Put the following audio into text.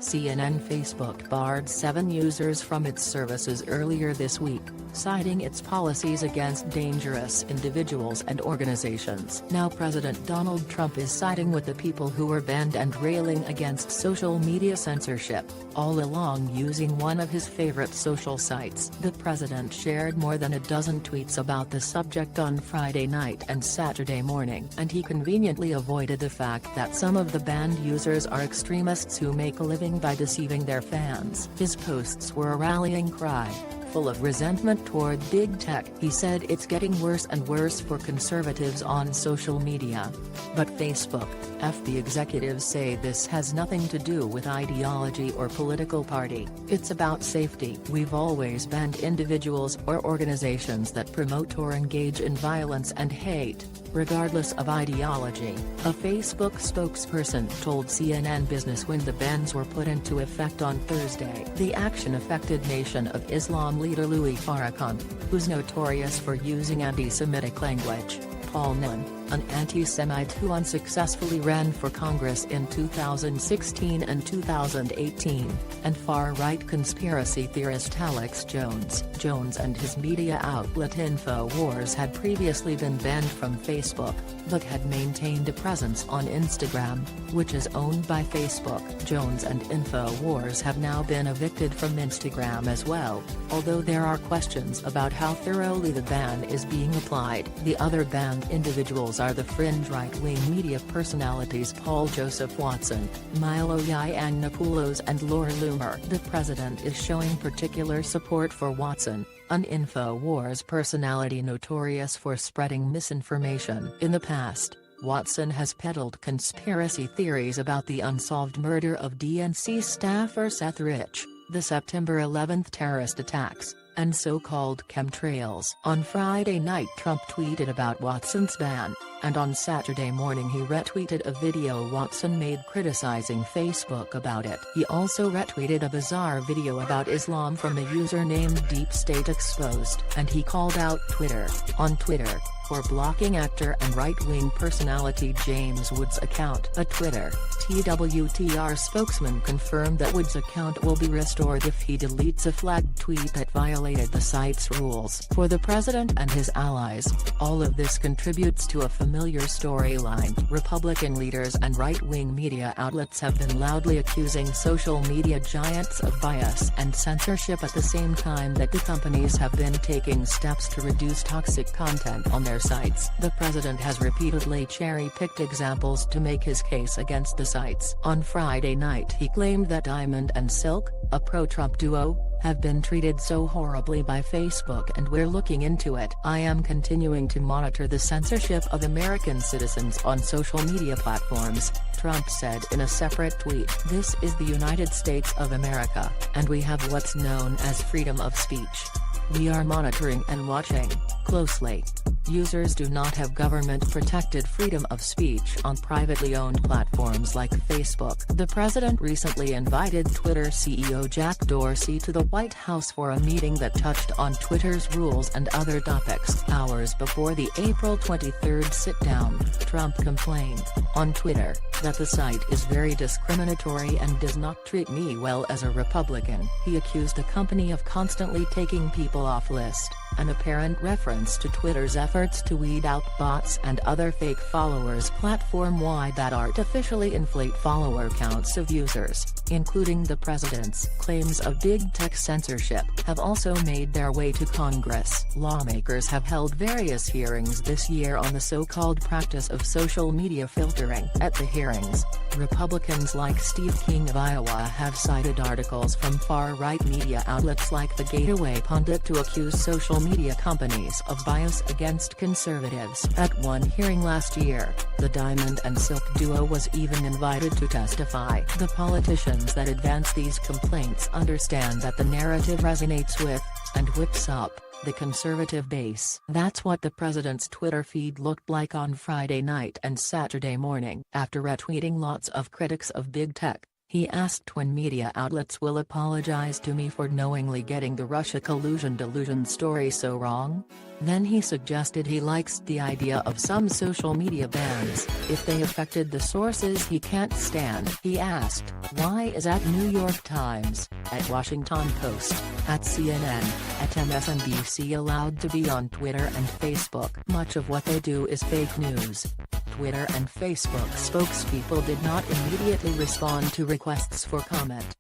CNN Facebook barred 7 users from its services earlier this week, citing its policies against dangerous individuals and organizations. Now President Donald Trump is siding with the people who were banned and railing against social media censorship, all along using one of his favorite social sites. The president shared more than a dozen tweets about the subject on Friday night and Saturday morning, and he conveniently avoided the fact that some of the banned users are extremists who make a living by deceiving their fans. His posts were a rallying cry, full of resentment toward big tech. He said it's getting worse and worse for conservatives on social media. But Facebook, the executives say this has nothing to do with ideology or political party. It's about safety. We've always banned individuals or organizations that promote or engage in violence and hate, regardless of ideology, a Facebook spokesperson told CNN Business when the bans were put into effect on Thursday. The action affected Nation of Islam leader Louis Farrakhan, who's notorious for using anti-Semitic language, Paul Nunn, an anti-Semite who unsuccessfully ran for Congress in 2016 and 2018, and far-right conspiracy theorist Alex Jones. Jones and his media outlet InfoWars had previously been banned from Facebook, but had maintained a presence on Instagram, which is owned by Facebook. Jones and InfoWars have now been evicted from Instagram as well, although there are questions about how thoroughly the ban is being applied. The other banned individuals are the fringe right-wing media personalities Paul Joseph Watson, Milo Yiannopoulos and Laura Loomer. The president is showing particular support for Watson, an InfoWars personality notorious for spreading misinformation. In the past, Watson has peddled conspiracy theories about the unsolved murder of DNC staffer Seth Rich, the September 11 terrorist attacks, and so-called chemtrails. On Friday night Trump tweeted about Watson's ban, and on Saturday morning he retweeted a video Watson made criticizing Facebook about it. He also retweeted a bizarre video about Islam from a user named Deep State Exposed, and he called out Twitter, on Twitter, for blocking actor and right-wing personality James Woods' account. A Twitter, TWTR spokesman confirmed that Woods' account will be restored if he deletes a flagged tweet that violated the site's rules. For the president and his allies, all of this contributes to a familiar storyline. Republican leaders and right-wing media outlets have been loudly accusing social media giants of bias and censorship at the same time that the companies have been taking steps to reduce toxic content on their sites. The president has repeatedly cherry-picked examples to make his case against the sites. On Friday night he claimed that Diamond and Silk, a pro-Trump duo, have been treated so horribly by Facebook and we're looking into it. I am continuing to monitor the censorship of American citizens on social media platforms, Trump said in a separate tweet. This is the United States of America, and we have what's known as freedom of speech. We are monitoring and watching closely. Users do not have government-protected freedom of speech on privately owned platforms like Facebook. The president recently invited Twitter CEO Jack Dorsey to the White House for a meeting that touched on Twitter's rules and other topics. Hours before the April 23 sit-down, Trump complained, on Twitter, that the site is very discriminatory and does not treat me well as a Republican. He accused the company of constantly taking people off list, an apparent reference to Twitter's efforts to weed out bots and other fake followers platform-wide that artificially inflate follower counts of users, including the president's. Claims of big tech censorship have also made their way to Congress. Lawmakers have held various hearings this year on the so-called practice of social media filtering. At the hearings, Republicans like Steve King of Iowa have cited articles from far-right media outlets like The Gateway Pundit to accuse social media companies of bias against conservatives. At one hearing last year, the Diamond and Silk duo was even invited to testify. The politicians that advance these complaints understand that the narrative resonates with, and whips up, the conservative base. That's what the president's Twitter feed looked like on Friday night and Saturday morning. After retweeting lots of critics of big tech, He asked when media outlets will apologize to me for knowingly getting the Russia collusion delusion story so wrong. Then he suggested he likes the idea of some social media bans, if they affected the sources he can't stand. He asked, why is at New York Times, at Washington Post, at CNN, at MSNBC allowed to be on Twitter and Facebook? Much of what they do is fake news. Twitter and Facebook spokespeople did not immediately respond to requests for comment.